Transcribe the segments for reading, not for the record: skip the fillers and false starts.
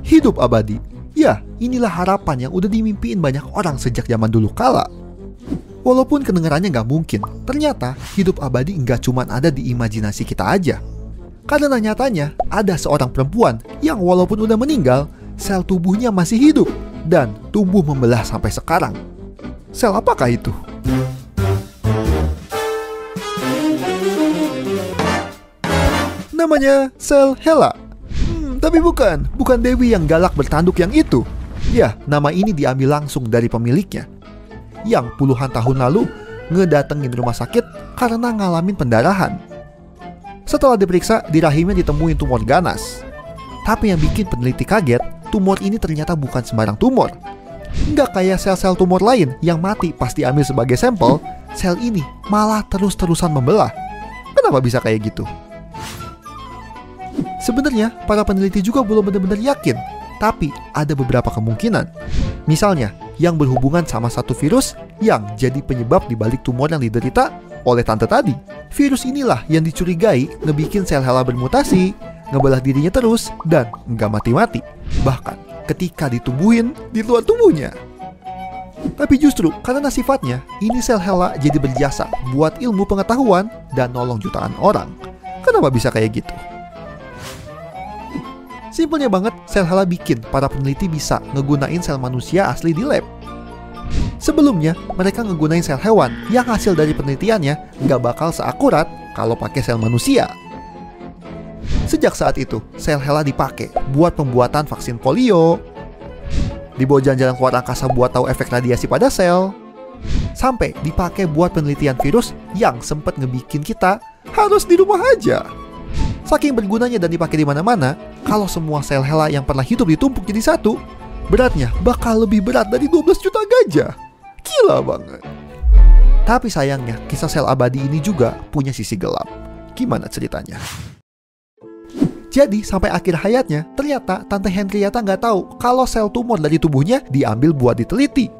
Hidup abadi. Ya, inilah harapan yang udah dimimpiin banyak orang sejak zaman dulu kala. Walaupun kedengarannya nggak mungkin, ternyata hidup abadi nggak cuma ada di imajinasi kita aja. Karena nyatanya ada seorang perempuan yang walaupun udah meninggal, sel tubuhnya masih hidup dan tumbuh membelah sampai sekarang. Sel apakah itu? Namanya sel Hela. Tapi bukan Dewi yang galak bertanduk yang itu. Ya, nama ini diambil langsung dari pemiliknya, yang puluhan tahun lalu ngedatengin rumah sakit karena ngalamin pendarahan. Setelah diperiksa, di rahimnya ditemuin tumor ganas. Tapi yang bikin peneliti kaget, tumor ini ternyata bukan sembarang tumor. Nggak kayak sel-sel tumor lain yang mati pas diambil sebagai sampel, sel ini malah terus-terusan membelah. Kenapa bisa kayak gitu? Sebenarnya, para peneliti juga belum benar-benar yakin, tapi ada beberapa kemungkinan. Misalnya, yang berhubungan sama satu virus yang jadi penyebab dibalik tumor yang diderita oleh tante tadi. Virus inilah yang dicurigai ngebikin sel Hela bermutasi, ngebelah dirinya terus, dan nggak mati-mati. Bahkan, ketika ditumbuhin di luar tubuhnya. Tapi justru karena sifatnya, ini sel Hela jadi berjasa buat ilmu pengetahuan dan nolong jutaan orang. Kenapa bisa kayak gitu? Simpelnya banget, sel Hela bikin para peneliti bisa ngegunain sel manusia asli di lab. Sebelumnya, mereka ngegunain sel hewan yang hasil dari penelitiannya nggak bakal seakurat kalau pakai sel manusia. Sejak saat itu, sel Hela dipakai buat pembuatan vaksin polio, dibawa jalan-jalan keluar angkasa buat tahu efek radiasi pada sel, sampai dipakai buat penelitian virus yang sempet ngebikin kita harus di rumah aja. Saking bergunanya dan dipakai di mana-mana, kalau semua sel Hela yang pernah hidup ditumpuk jadi satu, beratnya bakal lebih berat dari 12 juta gajah. Gila banget. Tapi sayangnya, kisah sel abadi ini juga punya sisi gelap. Gimana ceritanya? Jadi, sampai akhir hayatnya, ternyata Tante Henrietta nggak tahu kalau sel tumor dari tubuhnya diambil buat diteliti.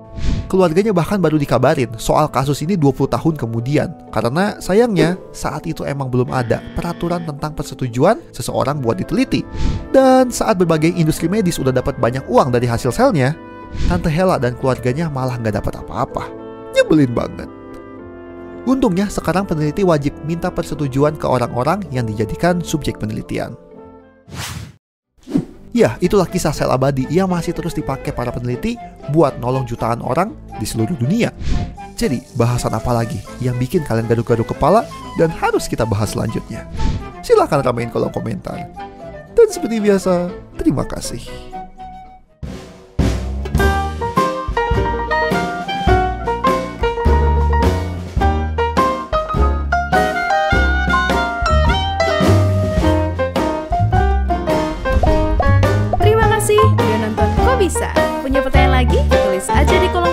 Keluarganya bahkan baru dikabarin soal kasus ini 20 tahun kemudian. Karena sayangnya saat itu emang belum ada peraturan tentang persetujuan seseorang buat diteliti. Dan saat berbagai industri medis udah dapat banyak uang dari hasil selnya, Tante Hela dan keluarganya malah nggak dapat apa-apa. Nyebelin banget. Untungnya sekarang peneliti wajib minta persetujuan ke orang-orang yang dijadikan subjek penelitian. Ya, itulah kisah sel abadi yang masih terus dipakai para peneliti buat nolong jutaan orang di seluruh dunia. Jadi, bahasan apa lagi yang bikin kalian garuk-garuk kepala dan harus kita bahas selanjutnya? Silahkan ramein kolom komentar. Dan seperti biasa, terima kasih. Udah nonton Kok Bisa? Punya pertanyaan lagi? Tulis aja di kolom